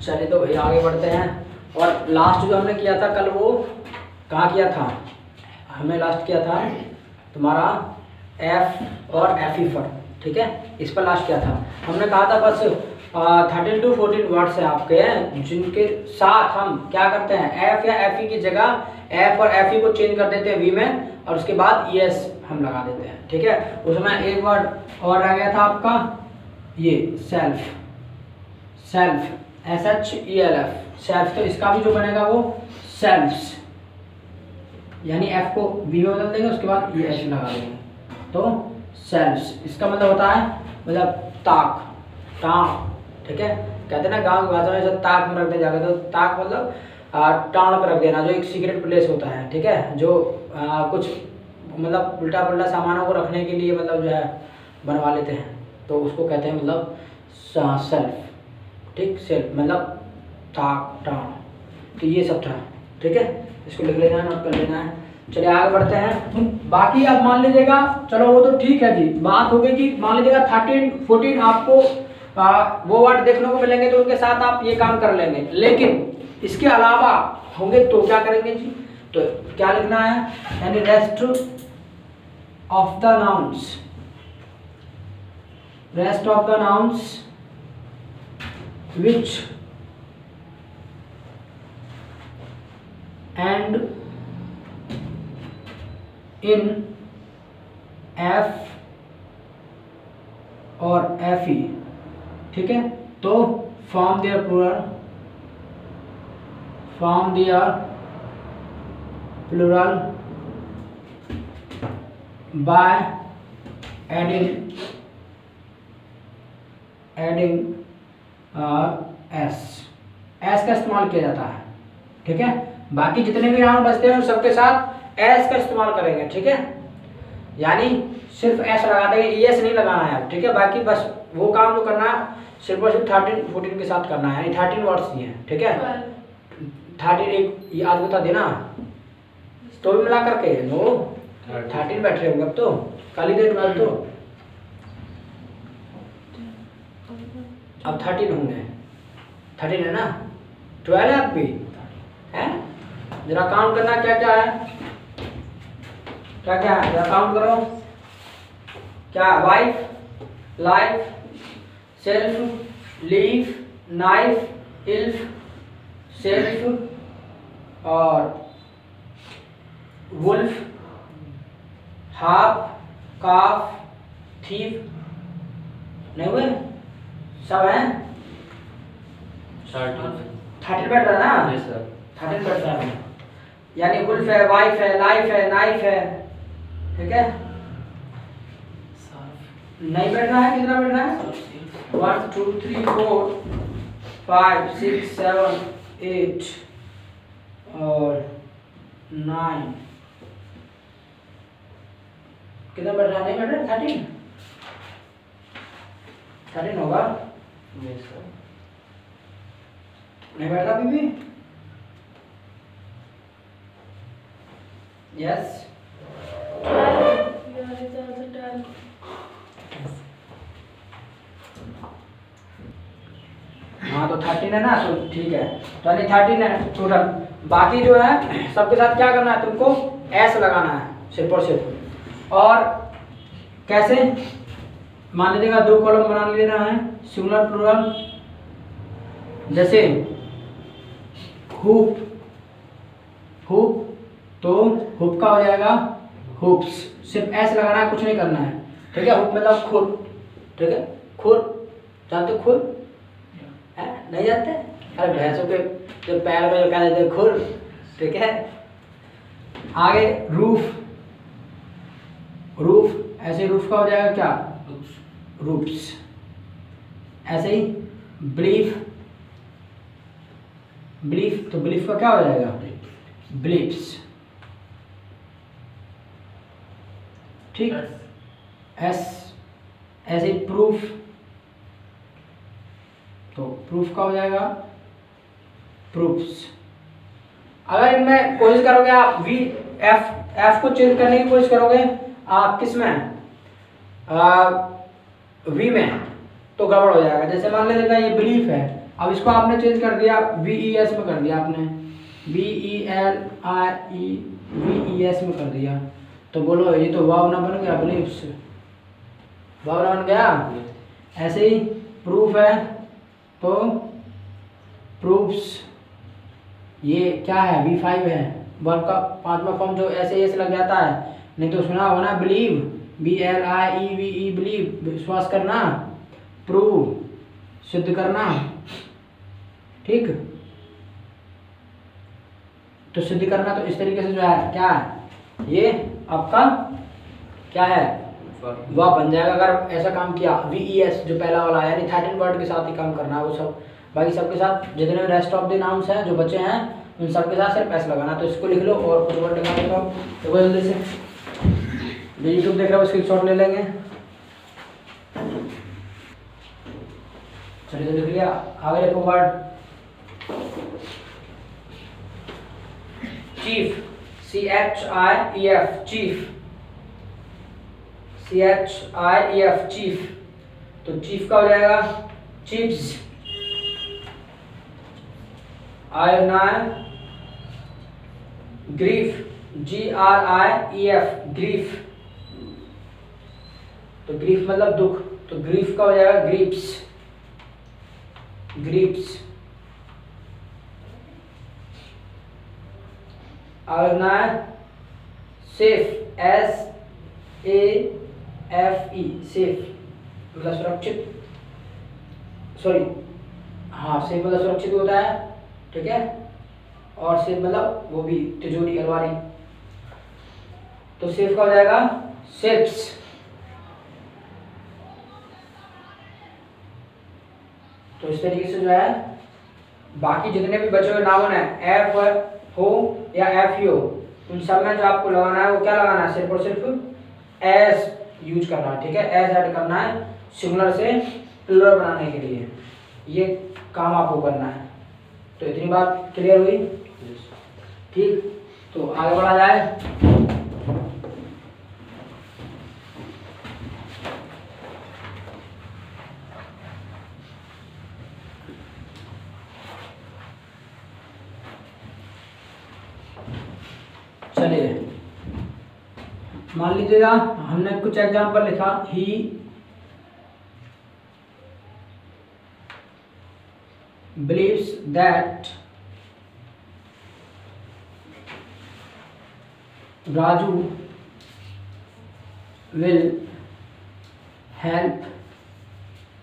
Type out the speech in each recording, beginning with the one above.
चलिए तो भैया आगे बढ़ते हैं। और लास्ट जो हमने किया था कल, वो कहाँ किया था? हमने लास्ट किया था तुम्हारा एफ और एफ ई पर, ठीक है, इस पर लास्ट किया था। हमने कहा था बस 13 to 14 वर्ड्स हैं आपके हैं जिनके साथ हम क्या करते हैं, एफ या एफ ई की जगह एफ और एफ ई को चेंज कर देते हैं वी में, और उसके बाद ई एस हम लगा देते हैं, ठीक है। उसमें एक वर्ड और रह गया था आपका, ये self, self S H E L F, self. तो इसका भी जो बनेगा वो सेल्फ्स, यानी एफ को वी में बदल देंगे, उसके बाद ई एस लगा देंगे, तो सेल्फ्स। इसका मतलब होता है मतलब ताक, टाँग, ठीक है। कहते हैं ना गांव की भाषा में जब ताक में रख दे जाकर, तो ताक मतलब टाँग पर रख देना, जो एक सीक्रेट प्लेस होता है, ठीक है, जो कुछ मतलब उल्टा पुल्टा सामानों को रखने के लिए मतलब जो है बनवा लेते हैं, तो उसको कहते हैं मतलब सेल्फ, ठीक। सेल्फ मतलब ताक, टाँग। तो ये सब था, ठीक है, इसको लिख लेना है, नोट कर लेना है। चलिए आगे बढ़ते हैं। बाकी अब मान लीजिएगा, चलो वो तो ठीक है जी, बात हो गई कि मान लीजिएगा 13 14 आपको वो वर्ड देखने को मिलेंगे, तो उनके साथ आप ये काम कर लेंगे। लेकिन इसके अलावा होंगे तो क्या करेंगे जी? तो क्या लिखना है, यानी rest of the nouns, rest of the nouns which end in F और एफ ई, ठीक है। तो form their plural, form their plural by adding S, S का इस्तेमाल किया जाता है, ठीक है। बाकी जितने भी नाउन बचते हैं उन सबके साथ एस का इस्तेमाल करेंगे, ठीक है। यानी सिर्फ एस लगा देंगे, ई एस नहीं लगाना है, ठीक है। बाकी बस वो काम जो करना है सिर्फ और सिर्फ 13 14 के साथ करना है, यानी 13 वर्ड्स दिए हैं, ठीक है। 13 एक याद बता देना, तो भी मिला करके नो 13 बैठ रहे होंगे अब तो, काली देर में तो अब 13 होंगे, 13 है ना, 12 है अब भी है। जरा काउंट करना क्या क्या है, क्या क्या है, जरा काउंट करो। क्या? Wife, life, self, leaf, knife, elf, self और वुल्फ, हाफ, काफ, थीफ, नहीं हुए सब हैं। 13 बैठ रहा है ना, 13 बैठ रहा है, यानी वुल्फ है, वाइफ है, लाइफ है, नाइफ है, ठीक है। नहीं बैठ रहा है, कितना बैठ रहा है? 1 2 3 4 5 6 7 8 और 9, कितना बैठ रहा है? नहीं बैठ रहा, 13 होगा, नहीं बैठ रहा अभी भी? यस, हाँ तो 13 है ना, तो ठीक है, तो यानी 13 है टोटल। बाकी जो है सबके साथ क्या करना है, तुमको एस लगाना है सिर्फ और सिर्फ। और कैसे? मान लीजिएगा 2 कॉलम बना लेना है, सिंगुलर प्लूरल, जैसे हुप, हुप, तो हुप का हो जाएगा हुप्स, सिर्फ एस लगाना है, कुछ नहीं करना है, ठीक है। हुप मतलब खुर, ठीक है, खुर, जानते हो खुर है? नहीं जानते? अरे भैंसों के जो पैर में जो कह देते हैं खुर, ठीक है। आगे रूफ, रूफ ऐसे रूफ का हो जाएगा क्या? रूफ्स। ऐसे ही ब्लीफ, ब्लीफ, तो ब्लीफ का क्या हो जाएगा? ब्लीफ्स, ठीक। एस ऐसे प्रूफ, तो प्रूफ का हो जाएगा प्रूफ्स। अगर इनमें कोशिश करोगे आप वी एफ को चेंज करने की कोशिश करोगे आप किस में, वी में, तो गड़बड़ हो जाएगा। जैसे मान लीजिएगा ये बिलीफ है, अब इसको आपने चेंज कर दिया VES में कर दिया आपने, VELIEVES में कर दिया, तो बोलो ये तो वाव ना बन गया, बिलीव्स वाव ना बन गया। ऐसे ही प्रूफ है तो प्रूफ्स, ये क्या है V5 है, वर्ब का 5वां फॉर्म जो ऐसे लग जाता है, नहीं तो सुना होगा ना बिलीव, BLIEVE बिलीव विश्वास करना, प्रूव सिद्ध करना, ठीक, तो सिद्ध करना, तो इस तरीके से जो है क्या है ये आपका क्या है वह बन जाएगा अगर ऐसा काम किया। VES जो पहला वाला है यानी 13 वर्ड के साथ ही काम करना है वो सब, बाकी सबके साथ जितने रेस्ट ऑफ द नाउन्स हैं जो बचे हैं उन सबके साथ सिर्फ एस लगाना। तो इसको लिख लो और कुछ वर्ड लगा देता हूँ, तो जल्दी से जो यूट्यूब देख रहा हो स्क्रीनशॉट ले लेंगे। चलिए लिख लिया, आगे लिखो word chief, CHIEF chief, CHIEF chief, तो चीफ का हो जाएगा चीफ्स, ग्रीफ, GRIEF ग्रीफ, तो ग्रीफ मतलब दुख, तो ग्रीफ का हो जाएगा grips, grips, safe, SAFE safe मतलब सुरक्षित, सॉरी हाँ सेफ मतलब सुरक्षित होता है, ठीक है, और सेफ मतलब वो भी तिजोरी अलमारी, तो सेफ का हो जाएगा सेफ्स। तो इस तरीके से जो है बाकी जितने भी बचे हुए नाउन है एफ हो या एफ हो उन सब में जो आपको लगाना है वो क्या लगाना है, सिर्फ और सिर्फ एस यूज करना है, ठीक है, एस ऐड करना है सिंगुलर से प्लूरल बनाने के लिए, ये काम आपको करना है। तो इतनी बात क्लियर हुई, ठीक, तो आगे बढ़ा जाए। चलिए मान लीजिएगा हमने कुछ एग्जाम्पल लिखा, ही believes that Raju will help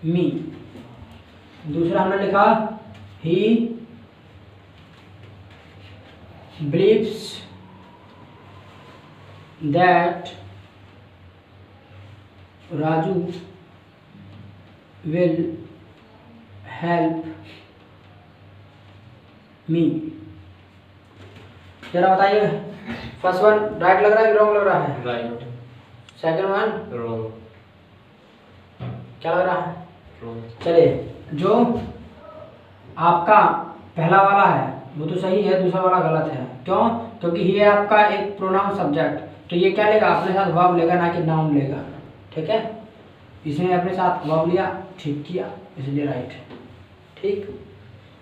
me। दूसरा हमने लिखा he believes that Raju will help मी। जरा बताइए फर्स्ट वन राइट लग रहा है कि रॉन्ग लग रहा है? राइट। Second one wrong. क्या लग रहा है? रॉन्ग। चलिए जो आपका पहला वाला है वो तो सही है, दूसरा वाला गलत है। क्यों? क्योंकि ये आपका एक प्रोनाउन सब्जेक्ट, तो ये क्या लेगा, अपने साथ वर्ब लेगा ना कि नाउन लेगा, ठीक है, इसने अपने साथ वर्ब लिया, ठीक किया, इसलिए राइट। ठीक,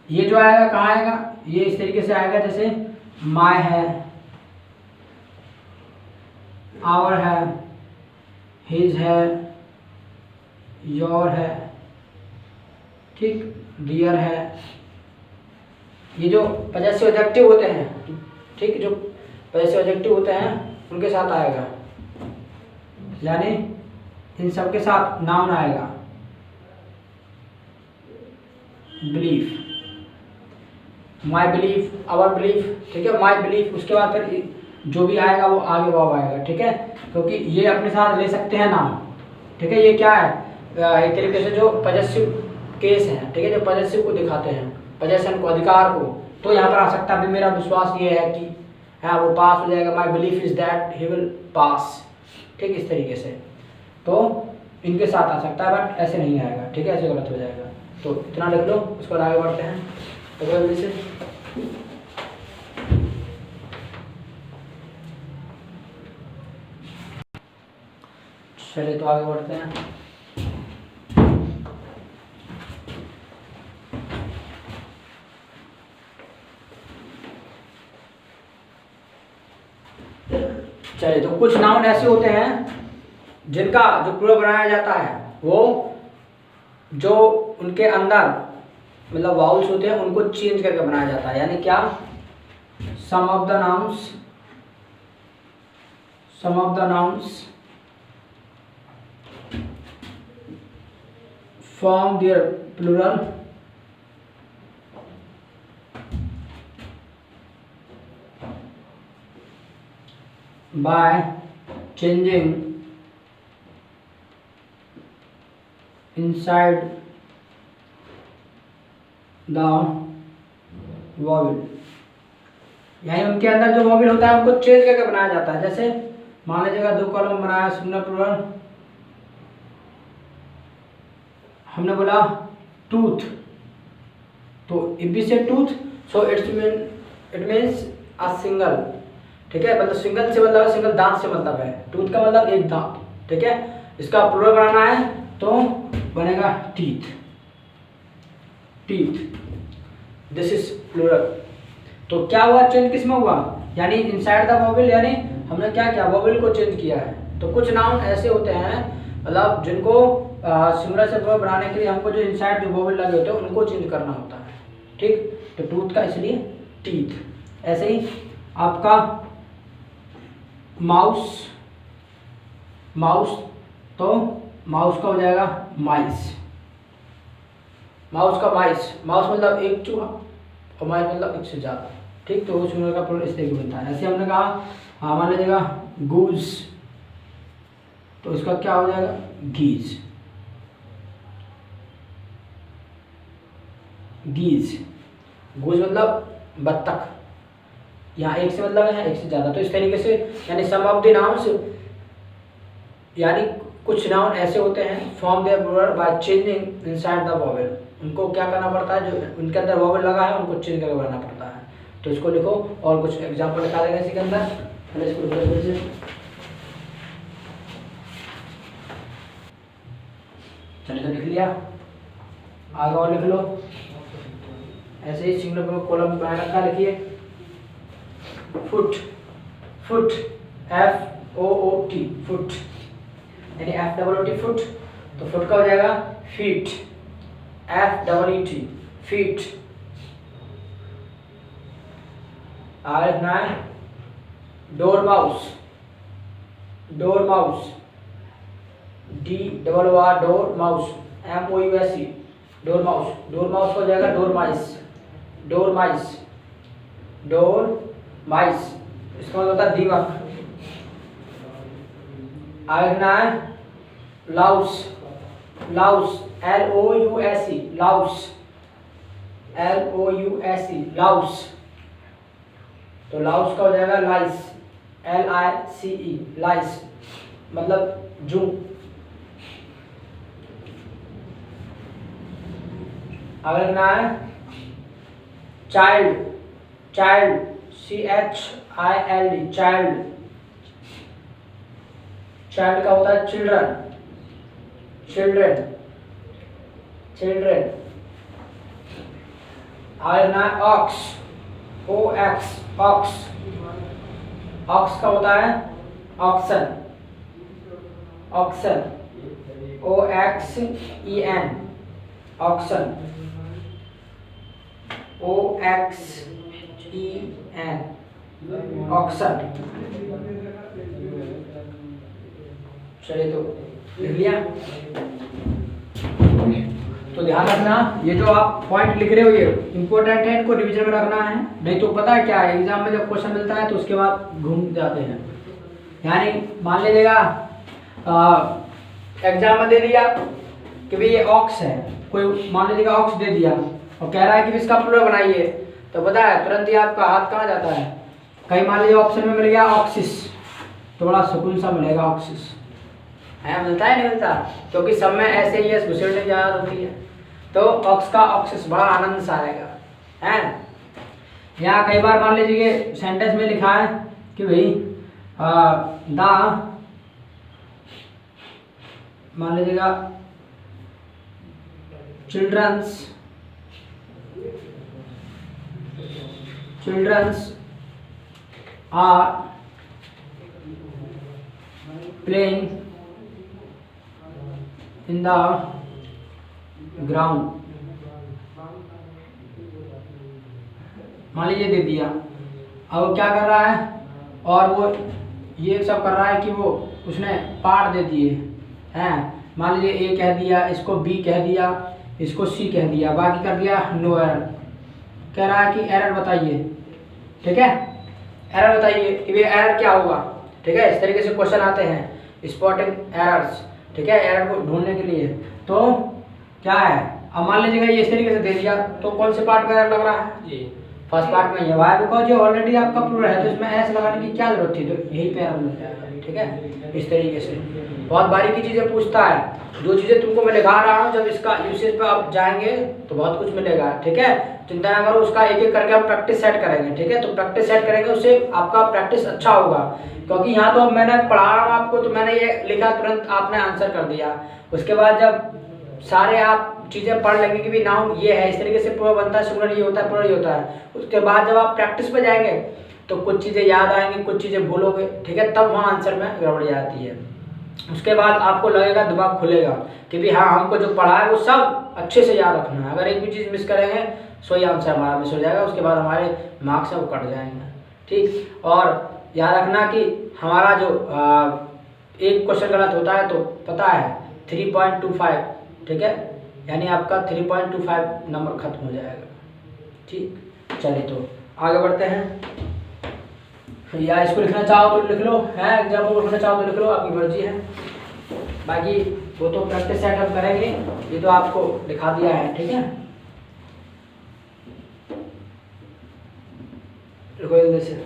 ये जो आएगा कहाँ आएगा, ये इस तरीके से आएगा जैसे माय है, आवर है, हिज है, योर है, ठीक, डियर है। ये जो पॉजेसिव एडजेक्टिव होते हैं, ठीक, जो पॉजेसिव एडजेक्टिव होते हैं उनके साथ आएगा, यानी इन सब के साथ नाउन आएगा। Belief, my belief, our belief, ठीक है, माई बिलीफ, उसके बाद फिर जो भी आएगा वो आगे वर्ब आएगा, ठीक है, क्योंकि ये अपने साथ ले सकते हैं नाउन, ठीक है। ये क्या है, एक तरीके से जो पॉजेसिव केस है, ठीक है, जो पॉजेसिव को दिखाते हैं, पॉजेशन को, अधिकार को, तो यहाँ पर आ सकता है। अभी मेरा विश्वास ये है कि हाँ वो पास हो जाएगा, my belief is that he will pass, ठीक, इस तरीके से, तो इनके साथ आ सकता है, बट ऐसे नहीं आएगा, ठीक है, ऐसे गलत हो जाएगा। तो इतना लिख लो, उसको आगे बढ़ते हैं तो जल्दी से। चलिए तो आगे बढ़ते हैं। चलिए, तो कुछ नाउन ऐसे होते हैं जिनका जो प्लूरल बनाया जाता है वो जो उनके अंदर मतलब वाउल्स होते हैं उनको चेंज करके बनाया जाता है। यानी क्या, some of the nouns form their plural by changing inside the vowel। यानी उनके अंदर जो वॉवेल होता है उनको चेंज करके बनाया जाता है। जैसे मान लीजिएगा 2 कॉलम बनाया सिंगुलर प्लूरल, हमने बोला टूथ, तो इफ वी से tooth so it means a single, ठीक है, मतलब सिंगल से मतलब सिंगल दांत से मतलब है, टूथ का मतलब एक दांत, ठीक है। इसका प्लूरल बनाना है तो बनेगा टीथ, दिस इज प्लूरल। तो क्या हुआ, चेंज किस में हुआ, यानी इनसाइड द वॉवेल, यानी हमने क्या किया, वॉवेल को चेंज किया है। तो कुछ नाउन ऐसे होते हैं मतलब जिनको सिंगुलर से प्लूरल बनाने के लिए हमको जो इनसाइड जो वॉवेल लगे होते हैं उनको चेंज करना होता है, ठीक। तो टूथ का इसलिए टीथ। ऐसे ही आपका माउस, तो माउस का हो जाएगा माइस, माउस मतलब एक चूहा और माइस मतलब एक से ज़्यादा, ठीक। तो सिंगुलर का प्लूरल इस तरीके बनता है। ऐसे हमने कहा मान लीजिएगा गूज, तो इसका क्या हो जाएगा, गीज, गूज मतलब बत्तख, यहाँ एक से मतलब है, एक से ज़्यादा। तो इस तरीके से यानी सम ऑफ द नाउन्स, यानी कुछ नाउन ऐसे होते हैं form their plural by changing inside the vowel. उनको क्या करना पड़ता है, जो उनके अंदर वॉवेल लगा है उनको चेंज करके बनाना पड़ता है। तो इसको लिखो और कुछ एग्जाम्पल लिखा देगा इसी के अंदर, पहले इसको चलिए, तो लिख लिया, आगे और लिख लो। ऐसे ही सिंगुलर कॉलम बना रखा, लिखिए फुट, FOOT, फुट, यानी FOOT फुट, तो फुट का हो जाएगा फीट, FEET, फीट। आगे लिखना है door mouse, DOOR, MOUSE, door mouse का हो जाएगा डोर माइस, इसका मतलब होता है दीमक। आगे लिखना है लाउस, LOUSE, लाउस, तो लाउस का हो जाएगा लाइस, LICE, लाइस मतलब जू। आगे लिखना है चाइल्ड, CHILD, चाइल्ड का होता है चिल्ड्रन, आगे लिखना है ऑक्स, ऑक्स का होता है ऑक्सन, OXEN, ऑक्सन, ऑक्सन। चलिए, तो लिख लिया। तो ध्यान रखना, ये जो आप पॉइंट लिख रहे हो ये इंपॉर्टेंट है, इनको रिवीजन में रखना है, नहीं तो पता है क्या है, एग्जाम में जब क्वेश्चन मिलता है तो उसके बाद घूम जाते हैं। यानी मान लीजिएगा एग्जाम में दे दिया कि भाई ये ऑक्स है, कोई मान लीजिएगा ऑक्स दे दिया और कह रहा है कि इसका प्लूरल बनाइए, तो पता है तुरंत ही आपका हाथ कहाँ जाता है, कहीं मान लीजिए ऑप्शन में मिल गया ऑक्सिस, तो बड़ा सुकून सा मिलेगा, ऑक्सिस है, मिलता है नहीं मिलता, क्योंकि सब में ऐसे ही है, घुसेड़ने की आदत होती है। तो ऑक्स का ऑक्सिस बड़ा आनंद सा आएगा, है। यहाँ कई बार मान लीजिए सेंटेंस में लिखा है कि भाई द, मान लीजिएगा childrens are playing in the ground, मान लीजिए दे दिया। अब वो क्या कर रहा है, और वो ये सब कर रहा है कि वो उसने पार्ट दे दिए हैं, मान लीजिए ए कह दिया, इसको बी कह दिया, इसको सी कह दिया, बाकी कर दिया नो एरर। कह रहा है कि एरर बताइए, ठीक है, एरर बताइए कि भाई एरर क्या होगा, ठीक है। इस तरीके से क्वेश्चन आते हैं स्पॉटिंग एरर्स, ठीक है, एरर को ढूंढने के लिए। तो क्या है, अब मान लीजिएगा ये इस तरीके से दे दिया, तो कौन से पार्ट में एरर लग रहा है, जी फर्स्ट पार्ट में ये वाई, बिकॉज ये ऑलरेडी आपका प्लूरल है तो इसमें एस लगाने की क्या जरूरत थी, तो यही पे एरर मिल जाएगा, ठीक है। इस तरीके से बहुत बारीकी चीज़ें पूछता है, जो चीज़ें तुमको मैं दिखा रहा हूँ जब इसका यूसेज पे आप जाएंगे तो बहुत कुछ मिलेगा, ठीक है। चिंता ना करो, उसका एक एक करके हम प्रैक्टिस सेट करेंगे, ठीक है। तो प्रैक्टिस सेट करेंगे, उससे आपका प्रैक्टिस अच्छा होगा, क्योंकि यहाँ तो अब मैंने पढ़ा रहा हूँ आपको, तो मैंने ये लिखा तुरंत आपने आंसर कर दिया। उसके बाद जब सारे आप चीज़ें पढ़ लेंगे कि भी नाउन ये है, इस तरीके से प्लूरल बनता है, सिंगुलर ये होता है, प्लूरल ये होता है, उसके बाद जब आप प्रैक्टिस पे जाएंगे तो कुछ चीज़ें याद आएंगी, कुछ चीज़ें भूलोगे, ठीक है, तब वहाँ आंसर में गड़बड़ी आती है। उसके बाद आपको लगेगा, दिमाग खुलेगा कि भी हाँ हमको जो पढ़ा है वो सब अच्छे से याद रखना है। अगर एक भी चीज़ मिस करेंगे सो ही आंसर हमारा मिस हो जाएगा, उसके बाद हमारे मार्क्स हैं वो कट जाएंगे, ठीक। और याद रखना कि हमारा जो एक क्वेश्चन गलत होता है तो पता है 3.25, ठीक है, यानी आपका 3.25 नंबर खत्म हो जाएगा, ठीक। चलिए तो आगे बढ़ते हैं, या इसको लिखना चाहो तो लिख लो, है एग्जाम्पल लिखना चाहो तो लिख लो, आपकी मर्जी है, बाकी वो तो प्रैक्टिस सेटअप करेंगे, ये तो आपको दिखा दिया है, ठीक है। लिखो जल्दी से।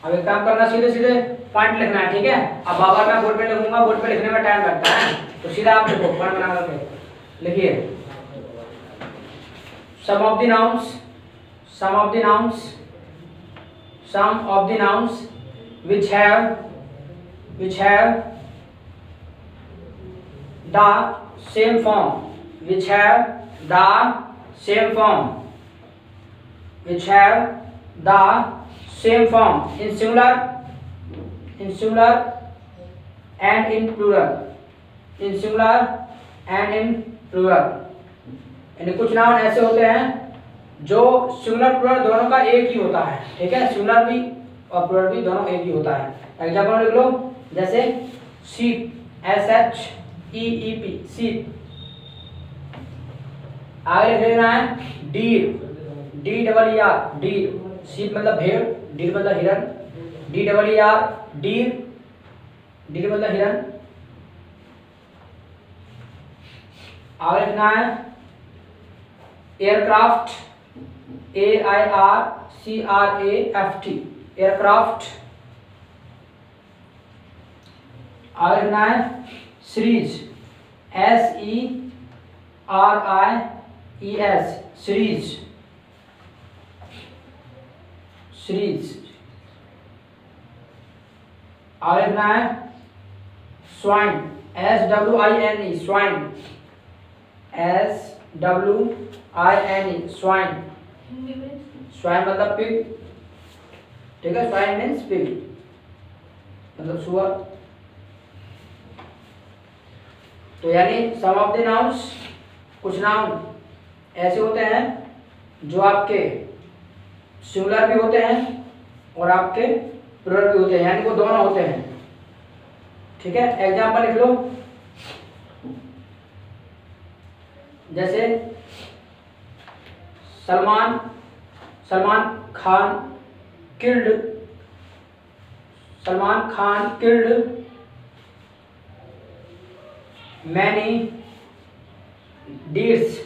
अब एक काम करना, सीधे सीधे पॉइंट लिखना है, ठीक है। अब बाबा मैं बोर्ड पे लिखूंगा, बोर्ड पे लिखने में टाइम लगता है, तो सीधा आप लिखो, पॉइंट बना करके लिखिए। Some of the nouns, some of the nouns, some of the nouns which have the same form, which have the same form, which have the same form in singular and in plural, in singular and in plural। यानी कुछ noun ऐसे होते हैं जो singular plural दोनों का एक ही होता है, ठीक है, सिंगुलर भी और प्लूरल भी दोनों एक ही होता है। एग्जांपल लिख लो, जैसे शीप, SHEEP, शीप। आगे लिख लेना है डीर, DEER, डीर, शीप मतलब भेड़, डीर मतलब हिरन, DEER, डीर, डीर मतलब हिरन। आगे लिखना है एयरक्राफ्ट, AIRCRAFT, एयरक्राफ्ट। आगे लिखना है सीरीज, SERIES, सीरीज, सीरीज। आगे लिखना है swine, SWINE, swine, SWINE, swine. Swine मतलब पिग, ठीक है, स्वाइन मीन्स पिग मतलब सुअर। तो यानी सम ऑफ द नाउन्स, कुछ नाउन ऐसे होते हैं जो आपके सिंगुलर भी होते हैं और आपके प्लूरल भी होते हैं, यानी वो दोनों होते हैं, ठीक है। एग्जांपल लिख लो, जैसे Salman Khan killed Salman Khan killed many deers,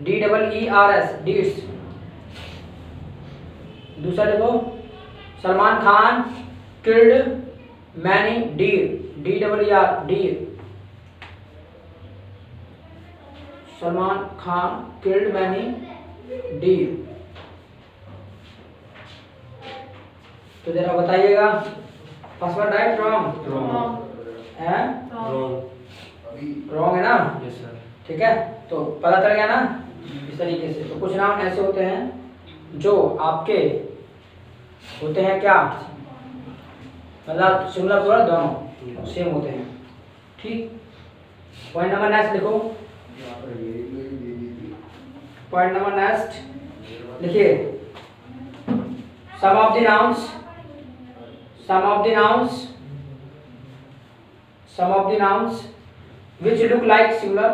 DEERS, deers। दूसरा देखो, Salman Khan killed many deer, deer। Salman Khan killed many deer। तो जरा बताइएगा, first one right wrong? Wrong है ना? Yes sir. ठीक है, तो पता चल गया ना इस तरीके से। तो कुछ नाउन ऐसे होते हैं जो आपके होते हैं क्या, मतलब सिंगुलर प्लूरल दोनों सेम होते हैं। ठीक, पॉइंट नंबर नेक्स्ट लिखो। पॉइंट नंबर नेक्स्ट लिखिए, some of the nouns which look like singular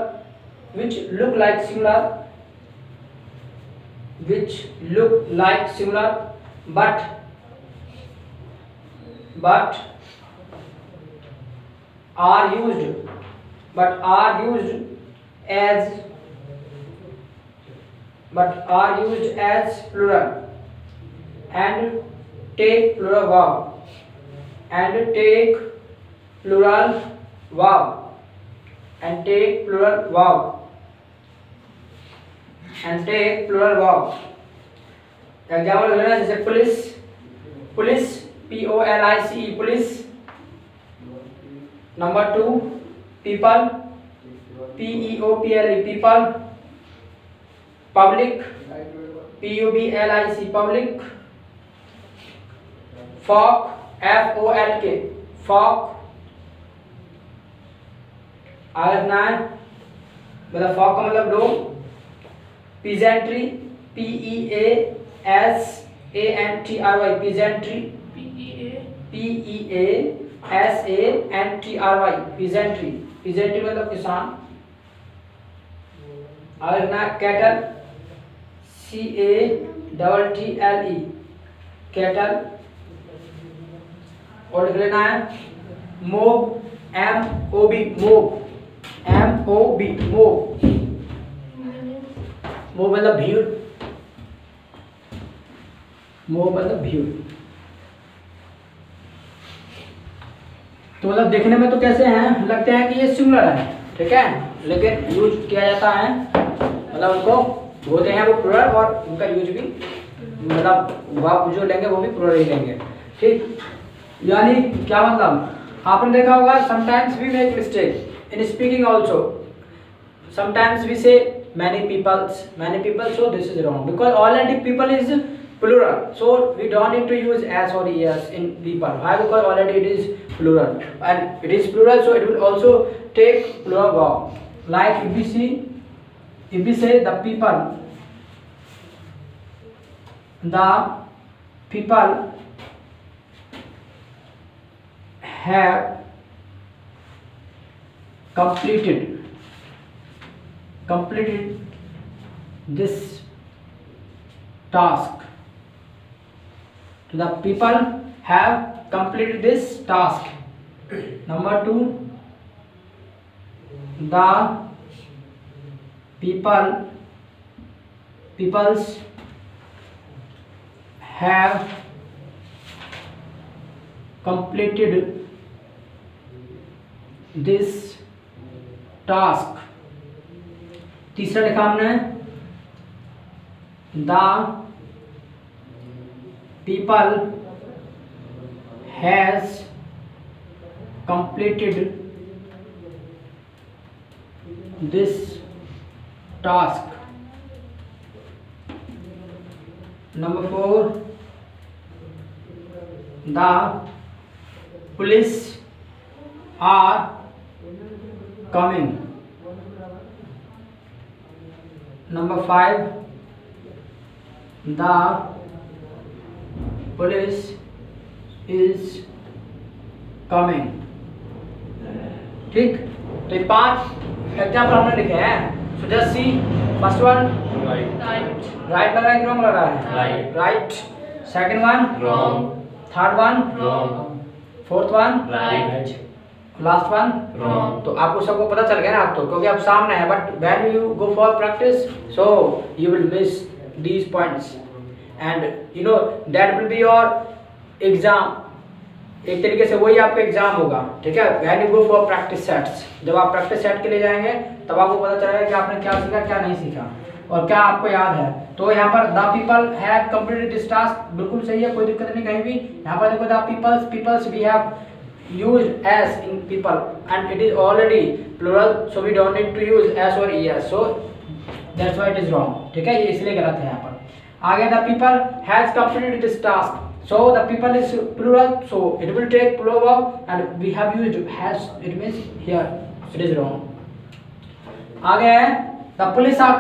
but are used as plural and take plural verb and take plural example हो ना, जैसे police POLICE police. Number 2 people PEOPLE people. Public PUBLIC public. Fock FOLK Fock. आगे ना है, मतलब Fock का मतलब डोम। Peasantry PEASANTRY peasantry peasantry मतलब किसान। आगे ना कैटल CATTLE कैटल। और लिख लेना है मोब MOB मोब मतलब भीड़। तो मतलब देखने में तो कैसे हैं, लगते हैं कि ये सिंगुलर है, ठीक है, लेकिन यूज किया जाता है, मतलब उनको बोलते हैं वो प्लूरल, और उनका यूज भी मतलब आप जो लेंगे वो भी प्लूरल ही लेंगे। ठीक, यानी क्या मतलब, आपने देखा होगा sometimes we make mistake in speaking also. Sometimes we say many people, so this is wrong because already people is plural, so we don't need to use s or es in people. Why? Because already it is plural, and it is plural, so it will also take plural verb. Like if we say the people have completed this task. The people have completed this task. Number 2, the peoples have completed this task. तीसरा लिखा हमने, the people has completed this task. Number 4, the police are coming. Number 5, the police is coming. ठीक, तो ये 5 example हमने लिखे हैं। So just see, first one right लग रहा है कि रॉन्ग लग रहा है? Right. Second one wrong. Third one wrong, fourth one right, last one wrong, तो आपको सबको पता चल गया ना आप तो, क्योंकि आप सामने है, but when you go for practice so you will miss these points and you know that will be your exam. एक तरीके से वही आपका एग्जाम होगा, ठीक है। When you go for practice sets, जब आप प्रैक्टिस सेट के लिए जाएंगे तब आपको पता चलेगा कि आपने क्या सीखा क्या नहीं सीखा और क्या आपको याद है। तो यहाँ पर the people have completed this task बिल्कुल सही है, कोई दिक्कत नहीं कहीं भी। यहाँ पर देखो the peoples we have used as in people and it is already plural so we don't need to use s or es, so that's why it is wrong, ठीक है। ये इसलिए गलत है यहाँ पर। आगे the people has completed this task, so the people is plural so it will take plural verb and we have used has, it means here it is wrong। आगे है the police are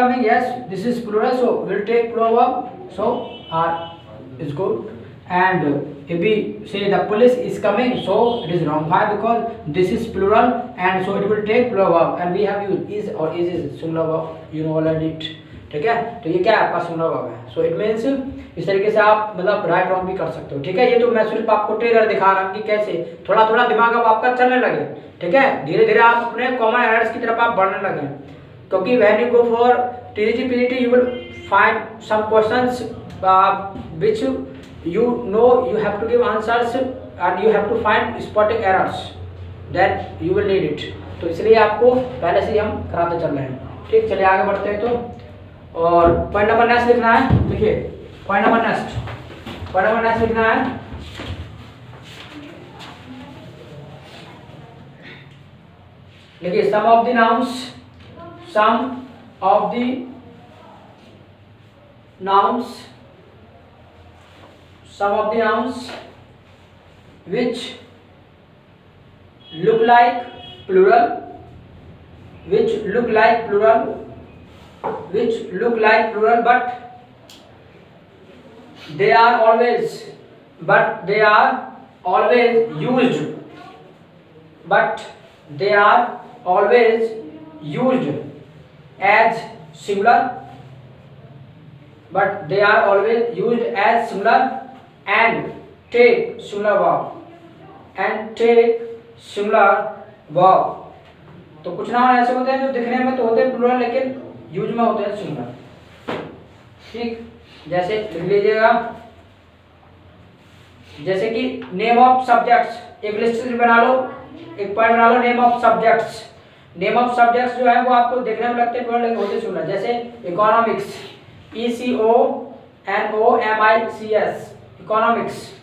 coming, yes this is plural so will take plural verb so are is good। and if we say the police is coming so it is wrong, why? Because this is plural and so it will take plural verb and we have used is or is singular verb, you know already it, ठीक है। तो ये क्या है आपका singular verb है, so it means इस तरीके से आप मतलब राइट रॉन्ग भी कर सकते हो, ठीक है। ये तो मैं सिर्फ आपको ट्रेलर दिखा रहा हूँ कि कैसे थोड़ा थोड़ा दिमाग अब आपका चलने लगे, ठीक है। धीरे धीरे आप अपने कॉमन एरर्स की तरफ आप बढ़ने लगे, क्योंकि when you go for TGT PGT you will find some questions which you know you have to give answers and you have to find spotting errors, then you will need it। तो इसलिए आपको पहले से ही हम कराते चल रहे हैं, ठीक। चलिए आगे बढ़ते हैं। तो और पॉइंट नंबर नेक्स्ट लिखना है, देखिए पॉइंट नंबर नेक्स्ट लिखना है। देखिए some of the nouns which look like plural but they are always used as singular and take singular verb। तो कुछ नाउन ऐसे होते हैं जो दिखने में तो होते हैं प्लूरल लेकिन यूज में होते हैं सिंगुलर, ठीक। जैसे लिख लीजिएगा, जैसे कि नेम ऑफ सब्जेक्ट्स, एक लिस्ट बना लो, एक पॉइंट बना लो। नेम ऑफ सब्जेक्ट्स जो है वो आपको देखने में लगते हैं प्लूरल लेकिन होते सिंगुलर। जैसे इकोनॉमिक्स, ECONOMICS, इकोनॉमिक्स।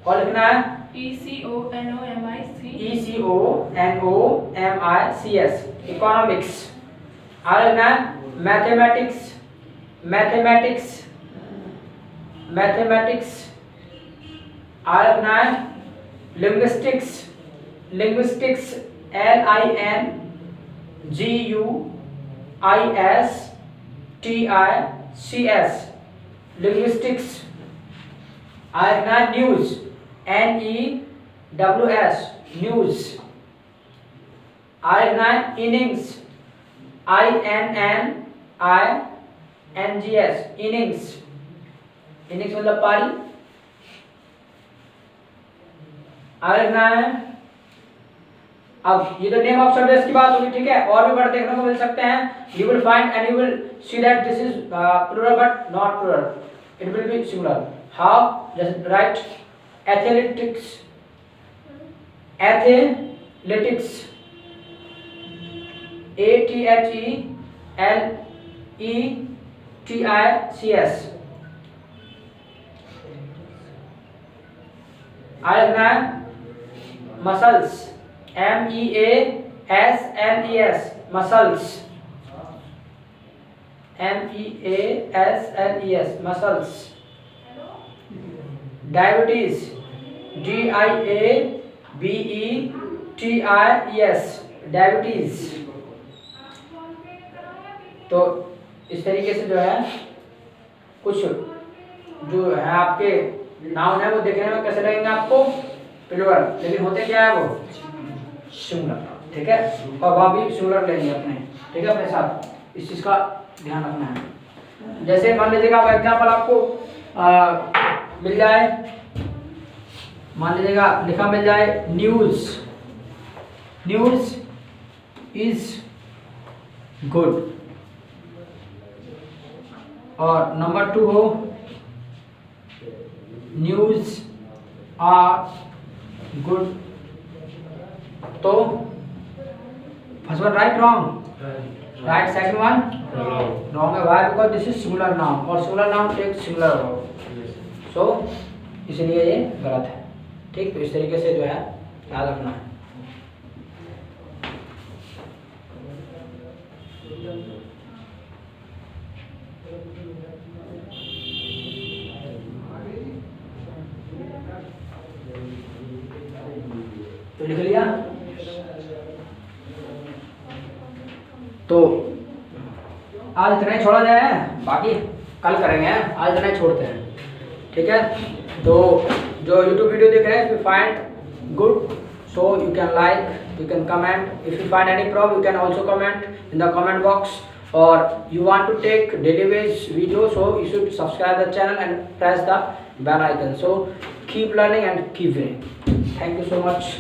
और लिखना है ECONOMICS, इकोनॉमिक्स। और लिखना है मैथमेटिक्स। और लिखना है लिंग्विस्टिक्स, LINGUISTICS, लिंग्विस्टिक्स। और लिखना है न्यूज़, NEWS, न्यूज़। और लिखना है इनिंग्स, INNINGS, इनिंग्स मतलब पारी। और लिखना है, अब ये तो नेम ऑफ सब्जेक्ट्स की बात होगी, ठीक है। और भी वर्ड देखने को मिल सकते हैं। You will find and you will see that this is plural but not plural, it will be singular. How? जैसे राइट एथलेटिक्स, ATHELETICS। और लिखना है measles, MEASLES, measles, measles. Diabetes, DIABETIS, diabetes. तो इस तरीके से जो है कुछ जो है आपके नाउन है वो देखने में कैसे लगेंगे आपको प्लूरल, लेकिन होते क्या है वो सिंगुलर, ठीक है। और वह भी सिंगुलर लेंगे अपने, ठीक है, अपने साथ। इस चीज का ध्यान रखना है। जैसे मान लीजिएगा आप एग्जाम्पल आपको मिल जाए मान लीजिएगा लिखा मिल जाए न्यूज़, न्यूज़ इज गुड, और नंबर 2 हो न्यूज़ आर गुड, तो first one right wrong, right, second one wrong है। Why? Because this is singular noun और singular noun take singular verb, so इसलिए ये गलत है। ठीक, तो इस तरीके से जो है याद रखना है। तो लिख लिया। तो आज इतना ही छोड़ा जाए, बाकी कल करेंगे, आज इतना ही छोड़ते हैं। ठीक है, तो जो YouTube वीडियो देख रहे हैं, if you find good so you can like, you can comment, if you find any problem you can also comment in the comment box, or you want to take daily based video, so you should subscribe the channel and press the bell icon. So keep learning and keep winning. Thank you so much.